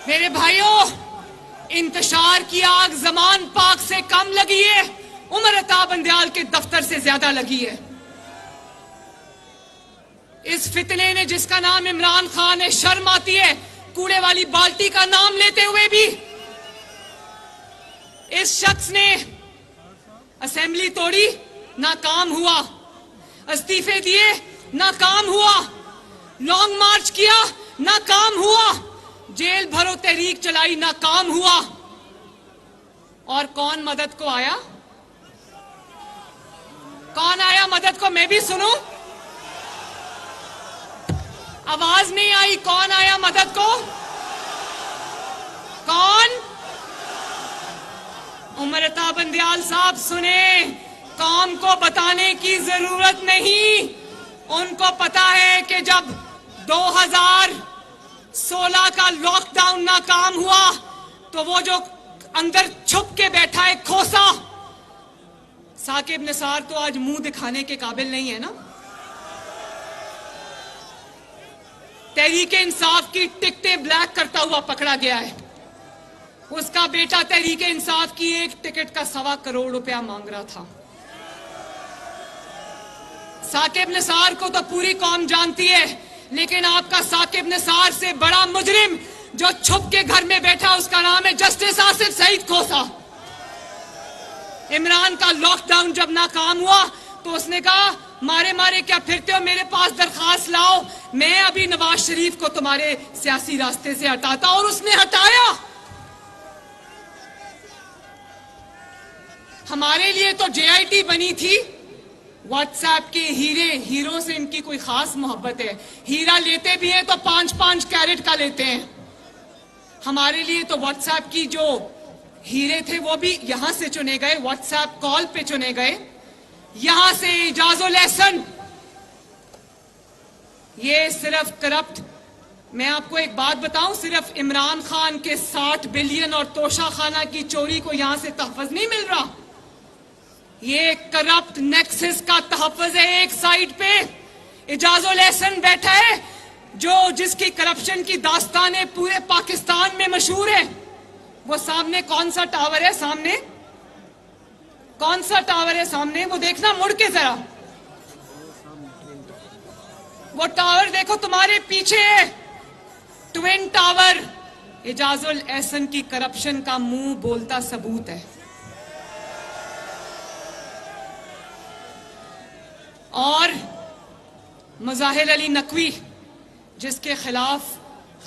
मेरे भाइयों, इंतशार की आग जमान पाक से कम लगी है, उमर अता बंदयाल के दफ्तर से ज्यादा लगी है। इस फितने ने जिसका नाम इमरान खान है, शर्म आती है कूड़े वाली बाल्टी का नाम लेते हुए भी। इस शख्स ने असेंबली तोड़ी, नाकाम हुआ, इस्तीफे दिए, नाकाम हुआ, लॉन्ग मार्च किया, नाकाम हुआ, जेल भरो तहरीक चलाई, नाकाम हुआ। और कौन मदद को आया? कौन आया मदद को? मैं भी सुनूं। आवाज नहीं आई। कौन आया मदद को? कौन? उमर अता बंदयाल साहब सुने, कौम को बताने की जरूरत नहीं। उनको पता है कि जब 2016 का लॉकडाउन नाकाम हुआ तो वो जो अंदर छुप के बैठा है खोसा साकिब निसार तो आज मुंह दिखाने के काबिल नहीं है ना। तहरीके इंसाफ की टिकटें ब्लैक करता हुआ पकड़ा गया है। उसका बेटा तहरीके इंसाफ की एक टिकट का 1.25 करोड़ रुपया मांग रहा था। साकिब निसार को तो पूरी कौम जानती है, लेकिन आपका साकिब निसार से बड़ा मुजरिम जो छुप के घर में बैठा, उसका नाम है जस्टिस आसिफ सईद खोसा। इमरान का लॉकडाउन जब नाकाम हुआ तो उसने कहा, मारे मारे क्या फिरते हो, मेरे पास दरखास्त लाओ, मैं अभी नवाज शरीफ को तुम्हारे सियासी रास्ते से हटाता। और उसने हटाया। हमारे लिए तो JIT बनी थी। व्हाट्सएप के हीरो से इनकी कोई खास मोहब्बत है। हीरा लेते भी हैं तो 5-5 कैरेट का लेते हैं। हमारे लिए तो व्हाट्सएप की जो हीरे थे वो भी यहां से चुने गए, व्हाट्सएप कॉल पे चुने गए। यहां से इजाजुल एहसन, ये सिर्फ करप्ट। मैं आपको एक बात बताऊं, सिर्फ इमरान खान के 60 बिलियन और तोशा खाना की चोरी को यहां से तहफ़्फ़ुज़ नहीं मिल रहा। ये करप्ट नेक्सस का तहफ़्फ़ुज़ है। एक साइड पे इजाजुल एहसन बैठा है जिसकी करप्शन की दास्तानें पूरे पाकिस्तान में मशहूर है। वो सामने कौन सा टावर है? सामने कौन सा टावर है? सामने वो देखना, मुड़ के जरा, वो टावर देखो तुम्हारे पीछे है, ट्विन टावर। इजाजुल एहसन की करप्शन का मुंह बोलता सबूत है। और मुजाहिर अली नकवी, जिसके खिलाफ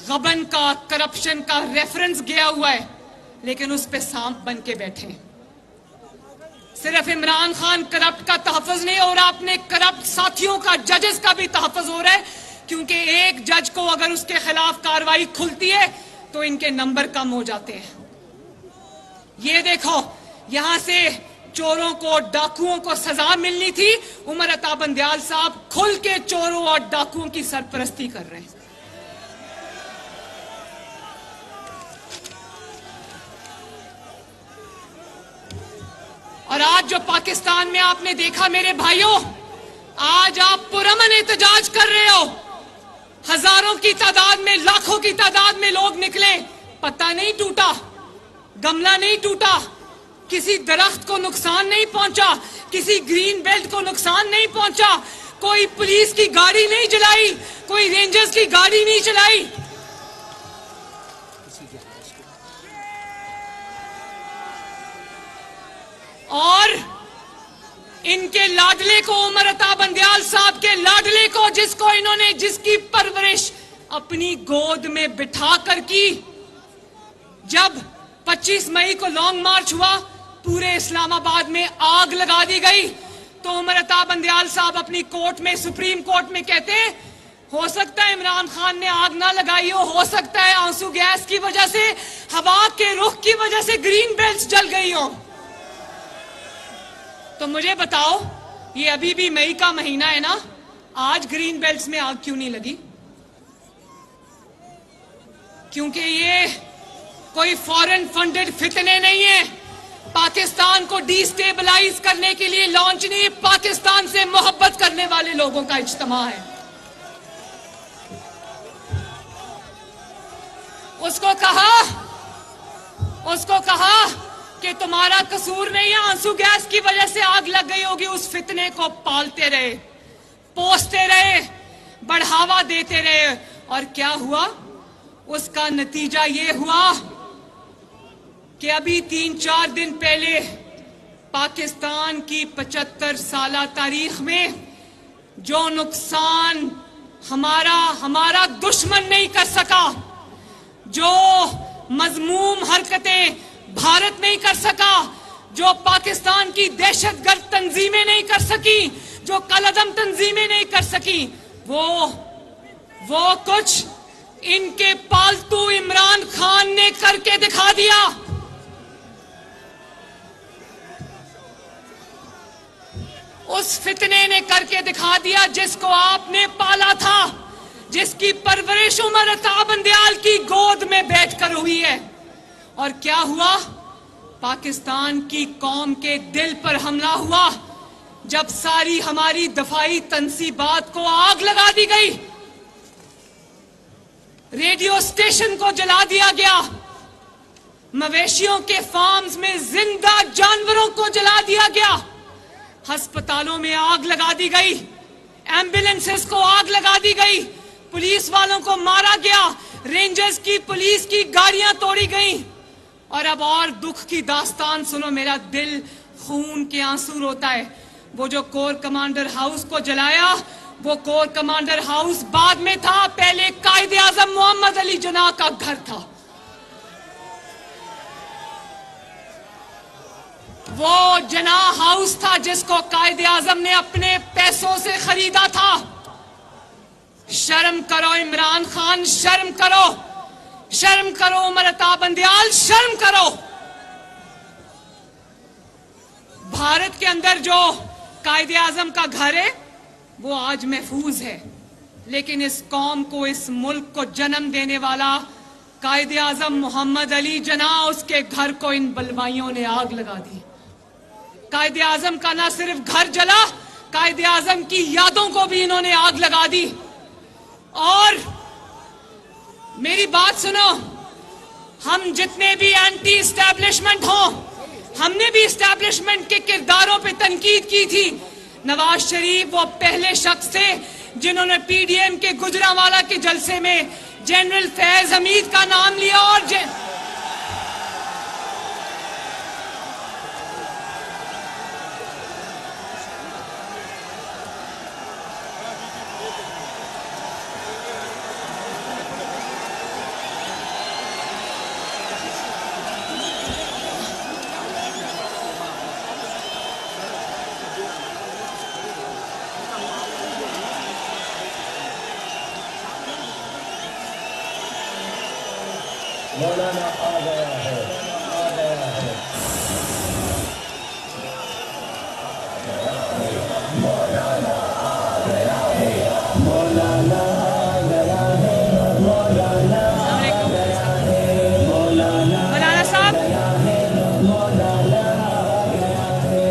गबन का, करप्शन का रेफरेंस गया हुआ है, लेकिन उस पे सांप बन के बैठे। सिर्फ इमरान खान करप्ट का तहफ़्फ़ुज़ नहीं हो रहा, अपने करप्ट साथियों का, जजेस का भी तहफ़्फ़ुज़ हो रहा है। क्योंकि एक जज को अगर उसके खिलाफ कार्रवाई खुलती है तो इनके नंबर कम हो जाते हैं। ये देखो, यहां से चोरों को, डाकुओं को सजा मिलनी थी, उमर अता बंदयाल साहब खुल के चोरों और डाकुओं की सरपरस्ती कर रहे हैं। और आज जो पाकिस्तान में आपने देखा मेरे भाइयों, आज आप पुरअमन एहतजाज कर रहे हो। हजारों की तादाद में, लाखों की तादाद में लोग निकले, पत्ता नहीं टूटा, गमला नहीं टूटा, किसी दरख्त को नुकसान नहीं पहुंचा, किसी ग्रीन बेल्ट को नुकसान नहीं पहुंचा, कोई पुलिस की गाड़ी नहीं चलाई, कोई रेंजर्स की गाड़ी नहीं चलाई। और इनके लाडले को, उमर अता बंदयाल साहब के लाडले को, जिसको इन्होंने, जिसकी परवरिश अपनी गोद में बिठा कर की, जब 25 मई को लॉन्ग मार्च हुआ, पूरे इस्लामाबाद में आग लगा दी गई, तो उमर अता बंदयाल साहब अपनी कोर्ट में, सुप्रीम कोर्ट में कहते हैं, हो सकता है इमरान खान ने आग ना लगाई हो सकता है आंसू गैस की वजह से, हवा के रुख की वजह से ग्रीन बेल्ट्स जल गई हो। तो मुझे बताओ, ये अभी भी मई का महीना है ना, आज ग्रीन बेल्ट्स में आग क्यों नहीं लगी? क्योंकि ये कोई फॉरेन फंडेड फितने नहीं है। पाकिस्तान को डिस्टेबलाइज करने के लिए लॉन्च नहीं, पाकिस्तान से मोहब्बत करने वाले लोगों का इज्तिमा है। उसको कहा कि तुम्हारा कसूर नहीं है, आंसू गैस की वजह से आग लग गई होगी। उस फितने को पालते रहे, पोसते रहे, बढ़ावा देते रहे, और क्या हुआ? उसका नतीजा ये हुआ कि अभी 3-4 दिन पहले पाकिस्तान की 75 साला तारीख में जो नुकसान हमारा दुश्मन नहीं कर सका, जो मजमूम हरकतें भारत नहीं कर सका, जो पाकिस्तान की दहशतगर्द तंजीमें नहीं कर सकी, जो कलअदम तंजीमें नहीं कर सकी, वो कुछ इनके पालतू इमरान खान ने करके दिखा दिया। उस फितने ने करके दिखा दिया जिसको आपने पाला था, जिसकी परवरिश उमर अता बंदयाल की गोद में बैठकर हुई है। और क्या हुआ? पाकिस्तान की कौम के दिल पर हमला हुआ जब सारी हमारी दफाई तंसीबात को आग लगा दी गई, रेडियो स्टेशन को जला दिया गया, मवेशियों के फार्म्स में जिंदा जानवरों को जला दिया गया, अस्पतालों में आग लगा दी गई, एम्बुलेंसेस को आग लगा दी गई, पुलिस वालों को मारा गया, रेंजर्स की पुलिस की गाड़ियां तोड़ी गई। और अब और दुख की दास्तान सुनो, मेरा दिल खून के आंसू रोता है। वो जो कोर कमांडर हाउस को जलाया, वो कोर कमांडर हाउस बाद में था, पहले कायदे आजम मोहम्मद अली जिन्ना का घर था। वो जिन्ना हाउस था जिसको कायदे आजम ने अपने पैसों से खरीदा था। शर्म करो इमरान खान, शर्म करो, शर्म करो उमर अता बंदयाल, शर्म करो। भारत के अंदर जो कायदे आजम का घर है वो आज महफूज है, लेकिन इस कौम को, इस मुल्क को जन्म देने वाला कायदे आजम मोहम्मद अली जिन्ना, उसके घर को इन बलवाइयों ने आग लगा दी। कायदे आजम का ना सिर्फ घर जला, कायदे आजम की यादों को भी इन्होंने आग लगा दी। और मेरी बात सुनो, हम जितने भी एंटी एस्टैब्लिशमेंट हो, हमने भी एस्टैब्लिशमेंट के किरदारों पे तनकीद की थी। नवाज शरीफ वो पहले शख्स थे जिन्होंने पीडीएम के गुजरांवाला के जलसे में जनरल फैज हमीद का नाम लिया और मौलाना आ गया है, आ गया है। मौलाना आ गया है, मौलाना आ गया है, मौलाना आ गया है, मौलाना साहब, मौलाना आ गया है।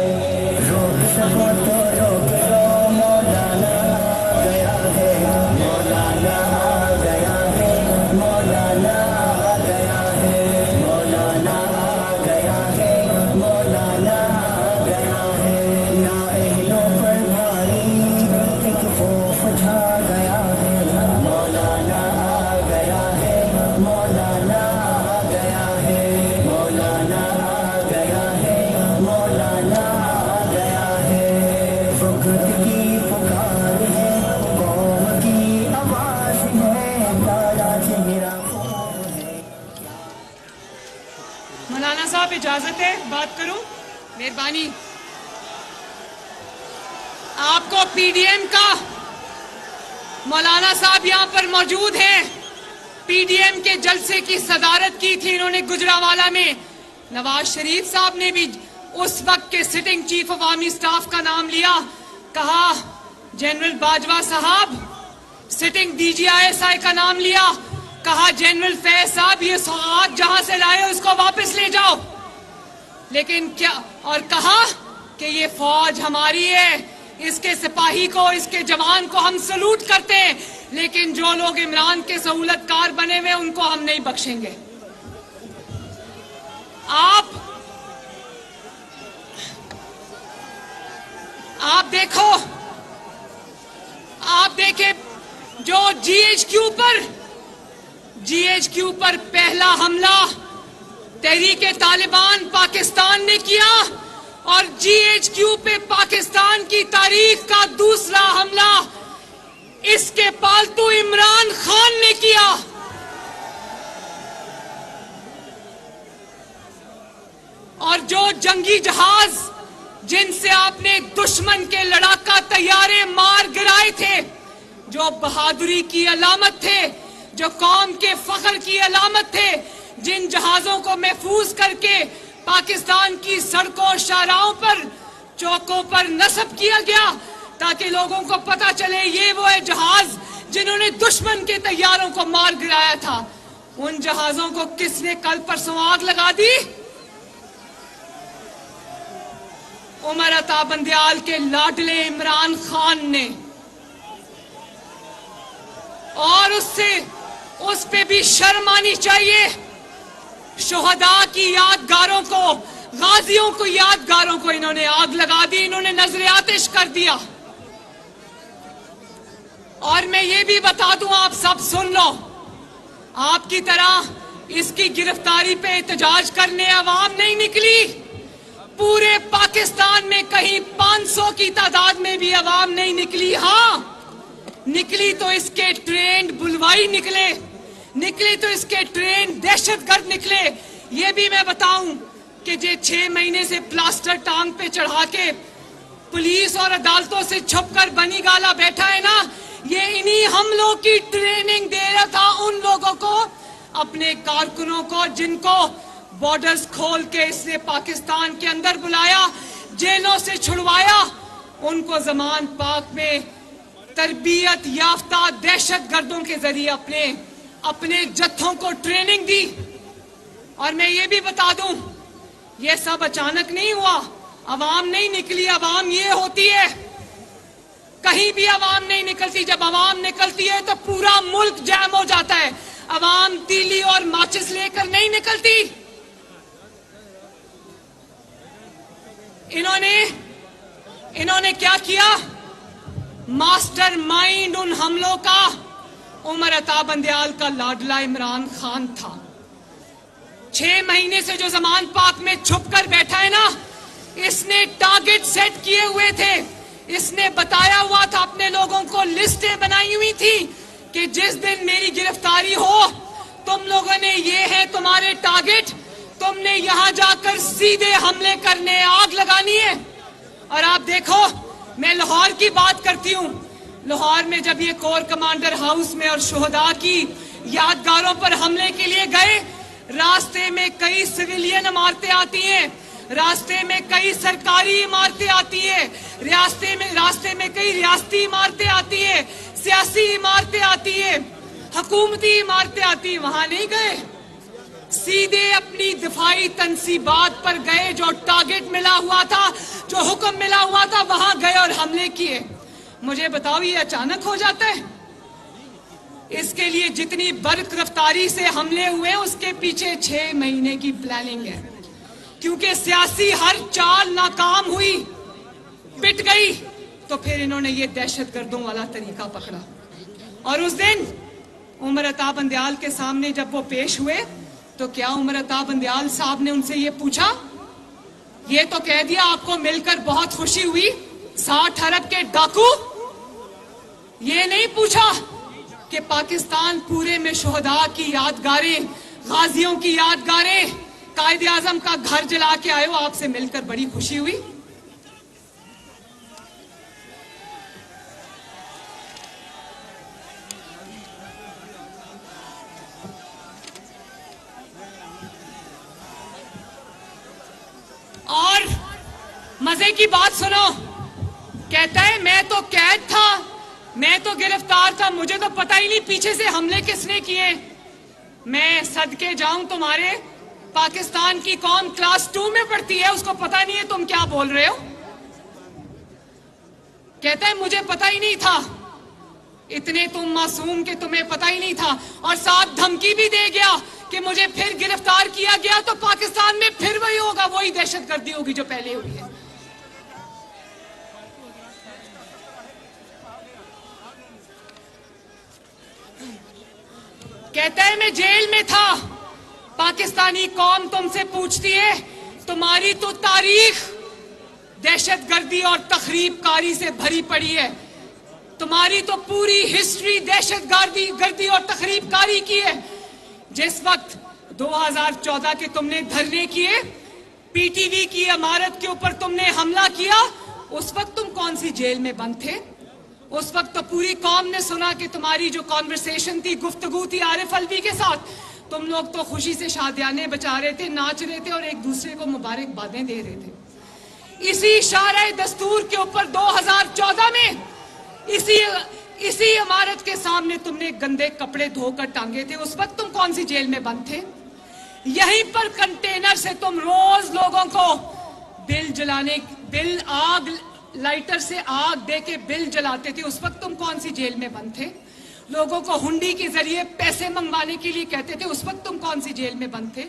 रोक सको तो रोक लो, मौलाना आ गया है, मौलाना आ गया है, मौलाना मौलाना साहब इजाजत है बात करूं? मेहरबानी। आपको पीडीएम का मौलाना साहब यहां पर मौजूद हैं, पीडीएम के जलसे की सदारत की थी इन्होंने गुजरांवाला में। नवाज शरीफ साहब ने भी उस वक्त के sitting chief of army staff का नाम लिया, कहा जनरल बाजवा साहब, सिटिंग डीजीआईएसआई का नाम लिया, कहा जनरल फैज साहब ये सौगात जहां से लाए उसको वापस ले जाओ। लेकिन क्या, और कहा कि ये फौज हमारी है, इसके सिपाही को, इसके जवान को हम सलूट करते हैं, लेकिन जो लोग इमरान के सहूलतकार बने हुए उनको हम नहीं बख्शेंगे। आप देखे जो जीएचक्यू पर पहला हमला तहरीके तालिबान पाकिस्तान ने किया और जीएचक्यू पे पाकिस्तान की तारीख का दूसरा हमला इसके पालतू इमरान खान ने किया। और जो जंगी जहाज जिनसे आपने दुश्मन के लड़ाका तैयारे मार गिराए थे, जो बहादुरी की अलामत थे, जो कौम के फख्र की अलामत थे, जिन जहाजों को महफूज करके पाकिस्तान की सड़कों शाहराहों पर चौकों पर नस्ब किया गया ताकि लोगों को पता चले ये वो है जहाज जिन्होंने दुश्मन के तैयारों को मार गिराया था, उन जहाजों को किसने कल परसों आग लगा दी? उमर अता बंदयाल के लाडले इमरान खान ने। और उस पे भी शर्म आनी चाहिए। शुहदा की यादगारों को, गाजियों को, यादगारों को इन्होंने आग लगा दी, इन्होंने नजर आतिश कर दिया। और मैं ये भी बता दूं, आप सब सुन लो, आपकी तरह इसकी गिरफ्तारी पे एहतजाज करने अवाम नहीं निकली। पूरे पाकिस्तान में कहीं 500 की तादाद में भी अवाम नहीं निकली। हाँ निकली तो इसके ट्रेंड बुलवाई निकले तो इसके ट्रेन दहशतगर्द निकले। ये भी मैं बताऊं कि जे 6 महीने से प्लास्टर टांग पे चढ़ा के पुलिस और अदालतों से छुपकर बनी गाला बैठा है ना, ये इन्हीं हमलों की ट्रेनिंग दे रहा था उन लोगों को, अपने कारकुनों को, जिनको बॉर्डर्स खोल के इसने पाकिस्तान के अंदर बुलाया, जेलों से छुड़वाया, उनको जमान पाक में तरबियत याफ्ता दहशतगर्दों के जरिए अपने जत्थों को ट्रेनिंग दी। और मैं ये भी बता दूं, ये सब अचानक नहीं हुआ, अवाम नहीं निकली। अवाम ये होती है, कहीं भी अवाम नहीं निकलती। जब अवाम निकलती है तो पूरा मुल्क जैम हो जाता है। अवाम तीली और माचिस लेकर नहीं निकलती। इन्होंने क्या किया? मास्टर माइंड उन हमलों का उमर अता बंदयाल का लाडला इमरान खान था। 6 महीने से जो जमान पाक में छुप कर बैठा है ना, इसने टारगेट सेट किए हुए थे। इसने बताया हुआ था, अपने लोगों को लिस्टें बनाई हुई थी कि जिस दिन मेरी गिरफ्तारी हो, तुम लोगों ने, ये है तुम्हारे टारगेट, तुमने यहां जाकर सीधे हमले करने, आग लगानी है। और आप देखो, मैं लाहौर की बात करती हूं। लाहौर में जब ये कोर कमांडर हाउस में और शुहदा की यादगारों पर हमले के लिए गए, रास्ते में कई सिविलियन इमारतें आती हैं, रास्ते में कई सरकारी इमारतें आती है, रास्ते में कई रियासती इमारतें आती है, सियासी इमारतें आती है, हुकूमती इमारतें आती है। वहां नहीं गए, सीधे अपनी दिफाई तनसीबात पर गए। जो टारगेट मिला हुआ था, जो हुक्म मिला हुआ था, वहां गए और हमले किए। मुझे बताओ, ये अचानक हो जाता है? इसके लिए जितनी बर्क रफ्तारी से हमले हुए, उसके पीछे 6 महीने की प्लानिंग है। क्योंकि सियासी हर चाल नाकाम हुई, पिट गई, तो फिर इन्होंने ये दहशतगर्दों वाला तरीका पकड़ा। और उस दिन उमर अता बंदयाल के सामने जब वो पेश हुए, तो क्या उमर अता बंदयाल साहब ने उनसे ये पूछा? ये तो कह दिया आपको मिलकर बहुत खुशी हुई, 60 अरब के डाकू। ये नहीं पूछा कि पाकिस्तान पूरे में शुहदा की यादगारें, गाजियों की यादगारें, कायदे आजम का घर जला के आए हो, आपसे मिलकर बड़ी खुशी हुई। और मजे की बात सुनो, कहता है मैं तो कैद था, मैं तो गिरफ्तार था, मुझे तो पता ही नहीं पीछे से हमले किसने किए। मैं सदके जाऊं, तुम्हारे पाकिस्तान की कौम क्लास 2 में पढ़ती है, उसको पता नहीं है तुम क्या बोल रहे हो। कहता है मुझे पता ही नहीं था, इतने तुम मासूम के तुम्हें पता ही नहीं था, और साथ धमकी भी दे गया कि मुझे फिर गिरफ्तार किया गया तो पाकिस्तान में फिर वही होगा, वही दहशतगर्दी होगी जो पहले हुई है। कहता है मैं जेल में था, पाकिस्तानी कौम तुमसे पूछती है तुम्हारी तो तारीख दहशतगर्दी और तखरीबकारी से भरी पड़ी है, तुम्हारी तो पूरी हिस्ट्री दहशतगर्दी और तखरीबकारी की है। जिस वक्त 2014 के तुमने धरने किए, पीटीवी की इमारत के ऊपर तुमने हमला किया, उस वक्त तुम कौन सी जेल में बंद थे? उस वक्त तो पूरी कौम ने सुना कि तुम्हारी जो कॉन्वर्सेशन थी, गुफ्तगू थी आरिफ अलवी के साथ, तुम लोग तो खुशी से शादियाने बचा रहे थे, नाच रहे थे और एक दूसरे को मुबारकबादें दे रहे थे। इसी शारा दस्तूर के ऊपर 2014 में इसी इमारत के सामने तुमने गंदे कपड़े धोकर टांगे थे, उस वक्त तुम कौन सी जेल में बंद थे? यहीं पर कंटेनर से तुम रोज लोगों को लाइटर से आग दे के बिल जलाते थे, उस वक्त तुम कौन सी जेल में बंद थे? लोगों को हुंडी के जरिए पैसे मंगवाने के लिए कहते थे, उस वक्त तुम कौन सी जेल में बंद थे?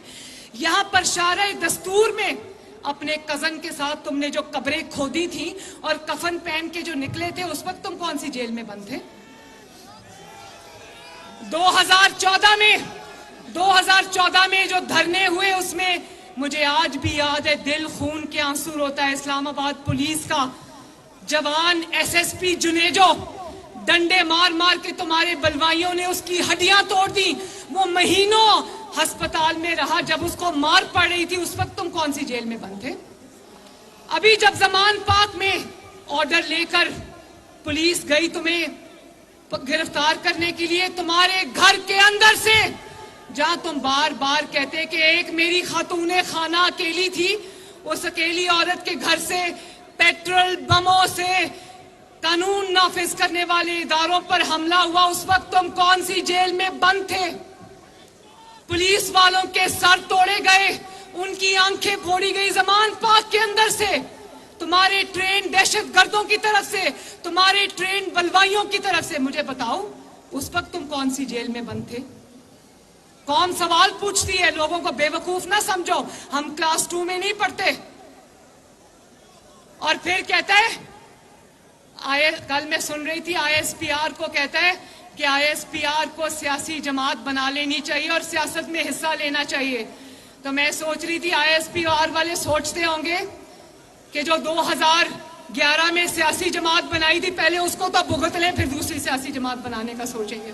यहां पर शारा दस्तूर में अपने कजन के साथ तुमने जो कब्रें खोदी थी और कफन पहन के जो निकले थे, उस वक्त तुम कौन सी जेल में बंद थे? 2014 में जो धरने हुए, उसमें मुझे आज भी याद है, दिल खून के आंसू रोता है। इस्लामाबाद पुलिस का जवान एसएसपी जुनेजो डंडे मार मार के तुम्हारे बलवाइयों ने उसकी हड्डियां तोड़ दी। वो महीनों अस्पताल में रहा, जब उसको मार पड़ रही थी, उस वक्त तुम कौन सी जेल में बंद थे? अभी जब जमान पाक में ऑर्डर लेकर पुलिस गई तुम्हें गिरफ्तार करने के लिए, तुम्हारे घर के अंदर से, जहां तुम बार बार कहते कि एक मेरी खातूने खाना अकेली थी, उस अकेली औरत के घर से पेट्रोल बमों से कानून नाफिज करने वाले इदारों पर हमला हुआ, उस वक्त तुम कौन सी जेल में बंद थे? पुलिस वालों के सर तोड़े गए, उनकी आंखें फोड़ी गई जमान पाक के अंदर से, तुम्हारे ट्रेन दहशतगर्दों की तरफ से, तुम्हारे ट्रेन बलवाइयों की तरफ से। मुझे बताओ, उस वक्त तुम कौन सी जेल में बंद थे? कौन सवाल पूछती है? लोगों को बेवकूफ ना समझो, हम क्लास 2 में नहीं पढ़ते। और फिर कहता है, कल मैं सुन रही थी, आईएसपीआर को कहता है कि आईएसपीआर को सियासी जमात बना लेनी चाहिए और सियासत में हिस्सा लेना चाहिए। तो मैं सोच रही थी आईएसपीआर वाले सोचते होंगे कि जो 2011 में सियासी जमात बनाई थी, पहले उसको तो भुगत लें, फिर दूसरी सियासी जमात बनाने का सोचेंगे।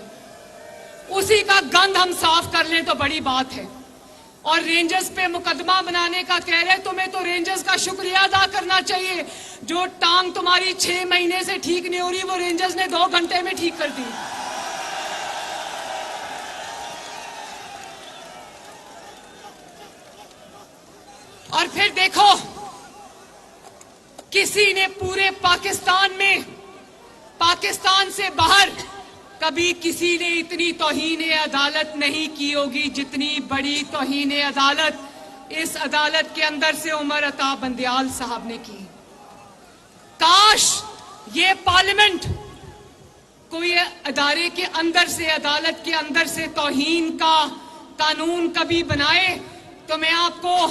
उसी का गंद हम साफ कर लें तो बड़ी बात है। और रेंजर्स पे मुकदमा बनाने का कह रहे, तुम्हें तो रेंजर्स का शुक्रिया अदा करना चाहिए। जो टांग तुम्हारी 6 महीने से ठीक नहीं हो रही, वो रेंजर्स ने 2 घंटे में ठीक कर दी। और फिर देखो, किसी ने पूरे पाकिस्तान में, पाकिस्तान से बाहर कभी किसी ने इतनी तौहीन अदालत नहीं की होगी जितनी बड़ी तौहीन अदालत इस अदालत के अंदर से उमर अता बंदयाल साहब ने की। काश ये पार्लियामेंट कोई अदारे के अंदर से, अदालत के अंदर से तौहीन का कानून कभी बनाए, तो मैं आपको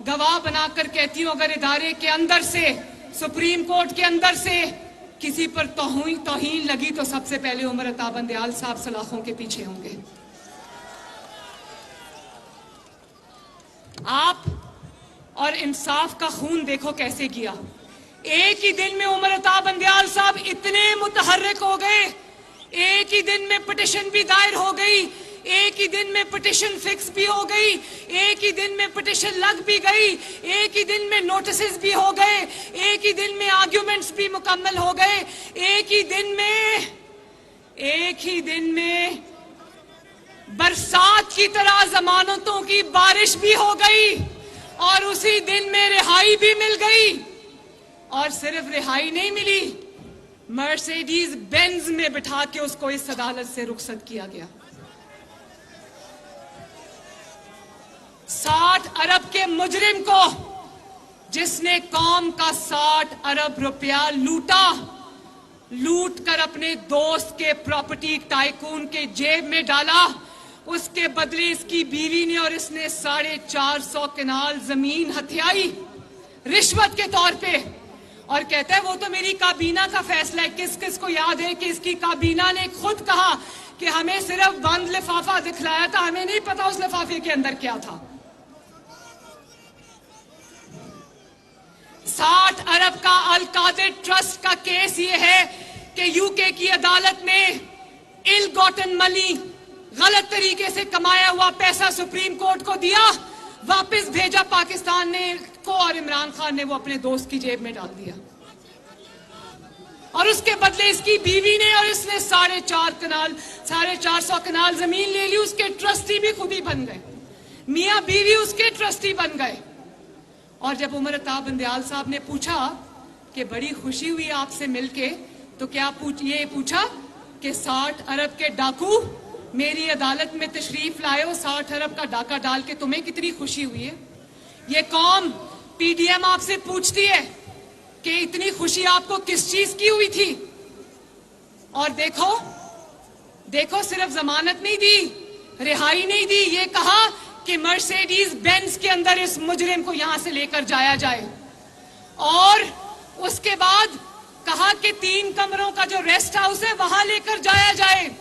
गवाह बनाकर कहती हूं, अगर इदारे के अंदर से, सुप्रीम कोर्ट के अंदर से किसी पर तौहीन लगी तो सबसे पहले उमर अता बंदयाल साहब सलाखों के पीछे होंगे। आप और इंसाफ का खून देखो कैसे किया। एक ही दिन में उमर अता बंदयाल साहब इतने मुतहर्रिक हो गए, एक ही दिन में पिटिशन भी दायर हो गई, एक ही दिन में पिटिशन फिक्स भी हो गई, एक ही दिन में पिटिशन लग भी गई, एक ही दिन में नोटिसेस भी हो गए, एक ही दिन में आर्ग्यूमेंट्स भी मुकम्मल हो गए, एक ही दिन में बरसात की तरह जमानतों की बारिश भी हो गई, और उसी दिन में रिहाई भी मिल गई। और सिर्फ रिहाई नहीं मिली, मर्सिडीज बेंज में बिठा के उसको इस अदालत से रुखसत किया गया। 60 अरब के मुजरिम को, जिसने कौम का 60 अरब रुपया लूटा, लूट कर अपने दोस्त के प्रॉपर्टी टाइकून के जेब में डाला। उसके बदले इसकी बीवी ने और इसने 450 कनाल जमीन हथियाई रिश्वत के तौर पे, और कहता है वो तो मेरी काबीना का फैसला है। किस किस को याद है कि इसकी काबीना ने खुद कहा कि हमें सिर्फ बंद लिफाफा दिखलाया था, हमें नहीं पता उस लिफाफे के अंदर क्या था। 60 अरब का अल कादिर ट्रस्ट का केस ये है कि यूके की अदालत ने इल गॉटन मनी, गलत तरीके से कमाया हुआ पैसा सुप्रीम कोर्ट को दिया, वापस भेजा पाकिस्तान ने को, और इमरान खान ने वो अपने दोस्त की जेब में डाल दिया। और उसके बदले इसकी बीवी ने और इसने 450 कनाल जमीन ले ली। उसके ट्रस्टी भी खुद ही बन गए, मियां बीवी उसके ट्रस्टी बन गए। और जब उमर अता बंदयाल साहब ने पूछा कि बड़ी खुशी हुई आपसे मिलके, तो क्या ये पूछा कि 60 अरब के डाकू मेरी अदालत में तशरीफ लाए हो, 60 अरब का डाका डाल के तुम्हें कितनी खुशी हुई है? ये कौम पीडीएम आपसे पूछती है कि इतनी खुशी आपको किस चीज की हुई थी? और देखो सिर्फ जमानत नहीं दी, रिहाई नहीं दी, ये कहा कि मर्सिडीज बेंज के अंदर इस मुजरिम को यहां से लेकर जाया जाए। और उसके बाद कहा कि 3 कमरों का जो रेस्ट हाउस है वहां लेकर जाया जाए।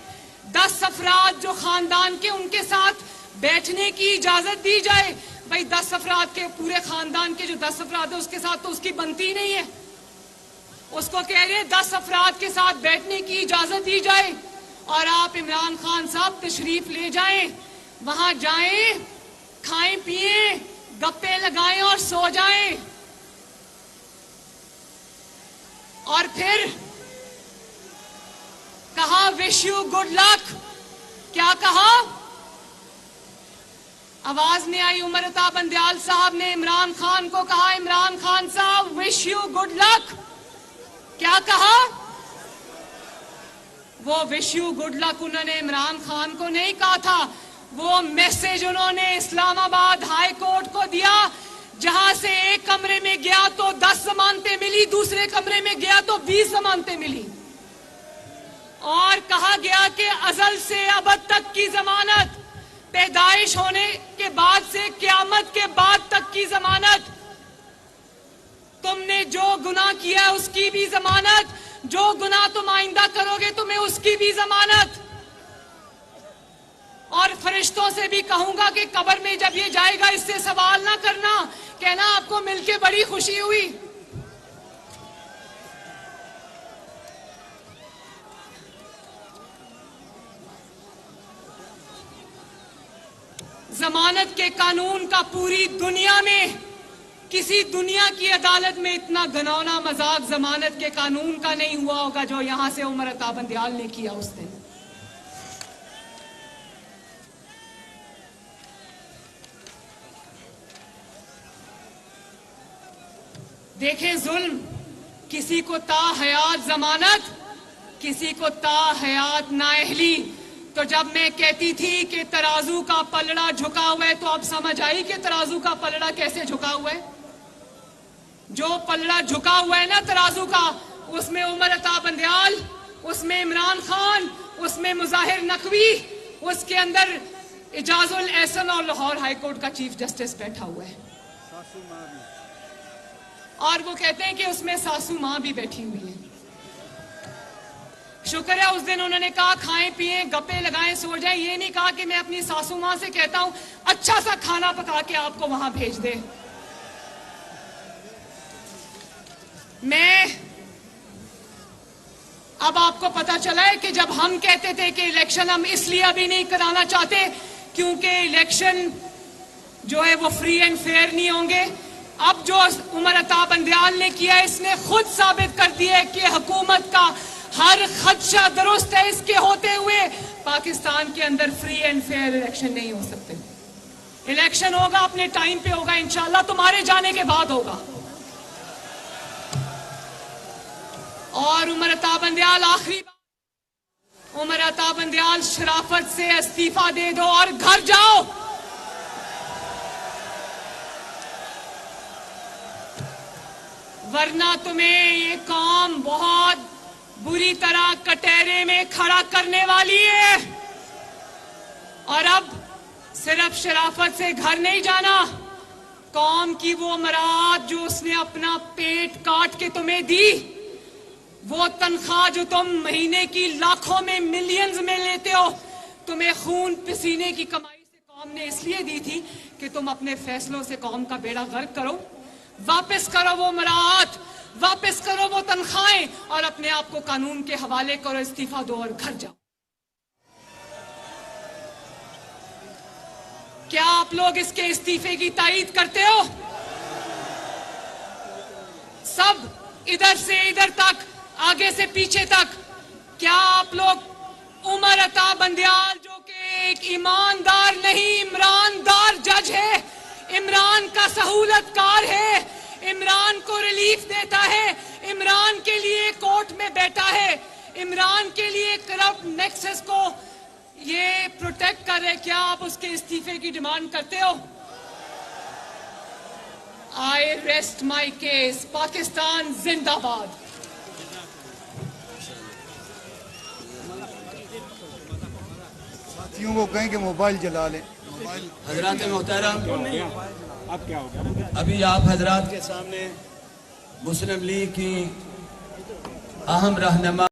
10 अफराद जो खानदान के, उनके साथ बैठने की इजाजत दी जाए। भाई 10 अफराद के, पूरे खानदान के जो 10 अफराद है उसके साथ तो उसकी बनती नहीं है। उसको कह रहे हैं 10 अफराद के साथ बैठने की इजाजत दी जाए और आप इमरान खान साहब तशरीफ ले जाएं, वहां जाएं, खाएं पिएं, गप्पे लगाएं और सो जाएं। और फिर कहा विश यू गुड लक। क्या कहा? आवाज नहीं आई। उमर अता बंदयाल साहब ने इमरान खान को कहा, इमरान खान साहब विश यू गुड लक। क्या कहा? वो विश यू गुड लक उन्होंने इमरान खान को नहीं कहा था, वो मैसेज उन्होंने इस्लामाबाद हाई कोर्ट को दिया, जहां से एक कमरे में गया तो 10 जमानतें मिली, दूसरे कमरे में गया तो 20 जमानतें मिली। और कहा गया कि अजल से अबद तक की जमानत, पैदाइश होने के बाद से क्यामत के बाद तक की जमानत, तुमने जो गुनाह किया है उसकी भी जमानत, जो गुनाह तुम आइंदा करोगे तुम्हें उसकी भी जमानत। और फरिश्तों से भी कहूंगा कि कब्र में जब ये जाएगा इससे सवाल ना करना, कहना आपको मिलके बड़ी खुशी हुई। जमानत के कानून का पूरी दुनिया में, किसी दुनिया की अदालत में इतना घिनौना मजाक जमानत के कानून का नहीं हुआ होगा जो यहां से उमर अता बंदयाल ने किया उस दिन। देखें जुल्म, किसी को ताहयात जमानत, किसी को ताहयात नाअहली। तो जब मैं कहती थी कि तराजू का पलड़ा झुका हुआ है, तो अब समझ आई कि तराजू का पलड़ा कैसे झुका हुआ है। जो पलड़ा झुका हुआ है ना तराजू का, उसमें उमर अता बंदयाल, उसमें इमरान खान, उसमें मुजाहिर नकवी, उसके अंदर इजाजुल एहसन और लाहौर हाई कोर्ट का चीफ जस्टिस बैठा हुआ है। और वो कहते हैं कि उसमें सासू मां भी बैठी हुई है। शुक्र है उस दिन उन्होंने कहा खाएं पिएं, गप्पे लगाएं, सो जाएं। ये नहीं कहा कि मैं अपनी सासू मां से कहता हूं अच्छा सा खाना पका के आपको वहां भेज दे। मैं अब आपको पता चला है कि जब हम कहते थे कि इलेक्शन हम इसलिए अभी नहीं कराना चाहते क्योंकि इलेक्शन जो है वो फ्री एंड फेयर नहीं होंगे, अब जो उमर अता बंदयाल ने किया इसने खुद साबित कर दिया कि हुकूमत का हर खदशा दुरुस्त है। इसके होते हुए पाकिस्तान के अंदर फ्री एंड फेयर इलेक्शन नहीं हो सकते। इलेक्शन होगा अपने टाइम पे होगा, इंशाल्लाह तुम्हारे जाने के बाद होगा। और उमर अता बंदयाल, आखिरी बात, उमर अता बंदयाल शराफत से इस्तीफा दे दो और घर जाओ। वरना तुम्हें ये कौम बहुत बुरी तरह कटहरे में खड़ा करने वाली है। और अब सिर्फ शराफत से घर नहीं जाना, कौम की वो मराद जो उसने अपना पेट काट के तुम्हें दी, वो तनख्वाह जो तुम महीने की लाखों में मिलियंस में लेते हो, तुम्हें खून पसीने की कमाई से कौम ने इसलिए दी थी कि तुम अपने फैसलों से कौम का बेड़ा गर्क करो। वापस करो वो मराद, वापस करो वो तनख्वाहें और अपने आप को कानून के हवाले करो, इस्तीफा दो और घर जाओ। क्या आप लोग इसके इस्तीफे की तायीद करते हो? सब, इधर से इधर तक, आगे से पीछे तक, क्या आप लोग उमर अता बंदियाल जो कि एक ईमानदार नहीं इमरानदार जज है, इमरान का सहूलतकार है, इमरान को रिलीफ देता है, इमरान के लिए कोर्ट में बैठा है, इमरान के लिए करप्ट नेक्सस को ये प्रोटेक्ट कर रहे, क्या आप उसके इस्तीफे की डिमांड करते हो? आई रेस्ट माई केस। पाकिस्तान जिंदाबाद। साथियों को कहें कि मोबाइल जला लें। हजरात मोहतरम, अब क्या हो गया? अभी आप हजरात के सामने मुस्लिम लीग की अहम रहनुमा